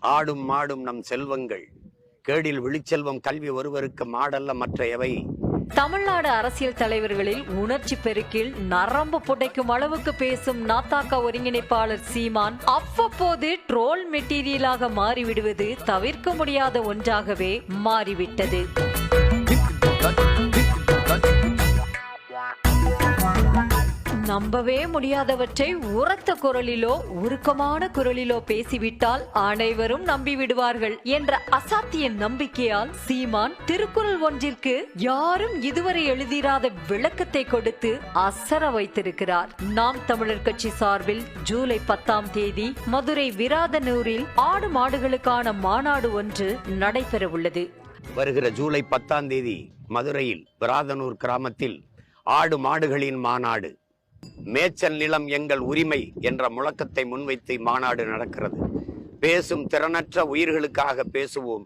ஆடும் மாடும் நம் செல்வங்கள், கேடில் விழிச்செல்வம் கல்வி ஒருவருக்கு மாடல்ல மற்ற எவை. தமிழ்நாடு அரசியல் தலைவர்களில் உணர்ச்சி பெருக்கில் நரம்பு புடைக்கும் அளவுக்கு பேசும் நாத்தாக்கா ஒருங்கிணைப்பாளர் சீமான் அவ்வப்போது ட்ரோல் மெட்டீரியலாக மாறிவிடுவது தவிர்க்க முடியாத ஒன்றாகவே மாறிவிட்டது. நம்பவே முடியாதவற்றை உரத்த குரலிலோ உருக்கமான குரலிலோ பேசிவிட்டால் அனைவரும் நம்பிவிடுவார்கள் என்ற அசாத்திய நம்பிக்கையால் சீமான் திருக்குறள் ஒன்றிற்கு யாரும் இதுவரை எழுதிராத விளக்கத்தை கொடுத்து அசர வைத்திருக்கிறார். நாம் தமிழர் கட்சி சார்பில் ஜூலை 10 மதுரை விராதனூரில் ஆடு மாடுகளுக்கான மாநாடு ஒன்று நடைபெற உள்ளது. வருகிற ஜூலை 10 மதுரையில் விராதனூர் கிராமத்தில் ஆடு மாடுகளின் மாநாடு, மேய்ச்சல் நிலம் எங்கள் உரிமை என்ற முழக்கத்தை முன்வைத்து மாநாடு நடக்கிறது. பேசும் திறனற்ற உயிர்களுக்காக பேசுவோம்,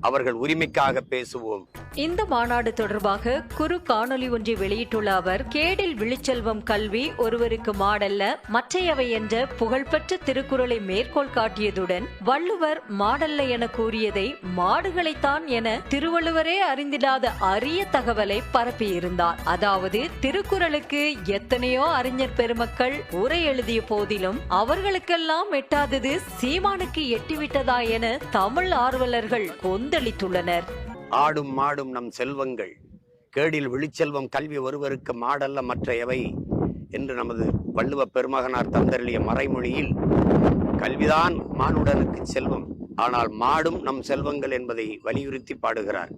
அவர்கள் உரிமைக்காக பேசுவோம். இந்த மாநாடு தொடர்பாக குறு காணொலி ஒன்றை வெளியிட்டுள்ள அவர், கேடில் விழிச்செல்வம் கல்வி ஒருவருக்கு மாடல்ல மற்றையவை என்ற புகழ்பெற்ற திருக்குறளை மேற்கோள் காட்டியதுடன் வள்ளுவர் மாடல்ல என கூறியதை மாடுகளைத்தான் என திருவள்ளுவரே அறிந்திடாத அரிய தகவலை பரப்பியிருந்தார். அதாவது திருக்குறளுக்கு எத்தனையோ அறிஞர் பெருமக்கள் உரை எழுதிய போதிலும் அவர்களுக்கெல்லாம் எட்டாதது சீமானுக்கு எட்டிவிட்டதா என தமிழ் ஆர்வலர்கள் கொந்தளித்துள்ளனர். ஆடும் மாடும் நம் செல்வங்கள், கேடில் விழிச்செல்வம் கல்வி ஒருவருக்கு மாடல்ல மற்ற எவை என்று நமது வள்ளுவ பெருமகனார் தந்தருளிய மறைமொழியில் கல்விதான் மானுடனுக்கு செல்வம், ஆனால் மாடும் நம் செல்வங்கள் என்பதை வலியுறுத்தி பாடுகிறார்.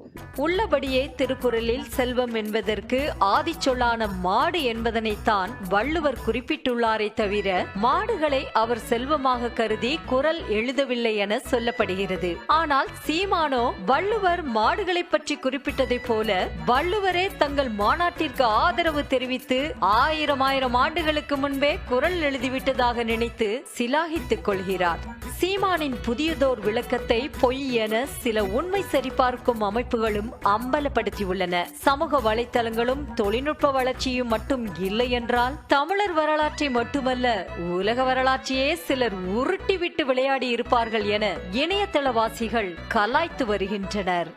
உள்ளபடியே திருக்குறளில் செல்வம் என்பதற்கு ஆதிச்சொல்லான மாடு என்பதனைத்தான் வள்ளுவர் குறிப்பிட்டுள்ளாரே தவிர மாடுகளை அவர் செல்வமாக கருதி குறள் எழுதவில்லை என சொல்லப்படுகிறது. ஆனால் சீமானோ வள்ளுவர் மாடுகளை பற்றி குறிப்பிட்டதை போல வள்ளுவரே தங்கள் மாநாட்டிற்கு ஆதரவு தெரிவித்து ஆயிரம் ஆண்டுகளுக்கு முன்பே குறள் எழுதிவிட்டதாக நினைத்து சிலாகித்துக் கொள்கிறார். சீமானின் புதியதோர் விளக்கத்தை பொய் என சில உண்மை சரிபார்க்கும் அமைப்புகளும் அம்பலப்படுத்தியுள்ளன. சமூக வலைத்தளங்களும் தொழில்நுட்ப வளர்ச்சியும் மட்டும் இல்லை என்றால் தமிழர் வரலாற்றை மட்டுமல்ல உலக வரலாற்றையே சிலர் உருட்டிவிட்டு விளையாடி இருப்பார்கள் என இணையதளவாசிகள் கலாய்த்து வருகின்றனர்.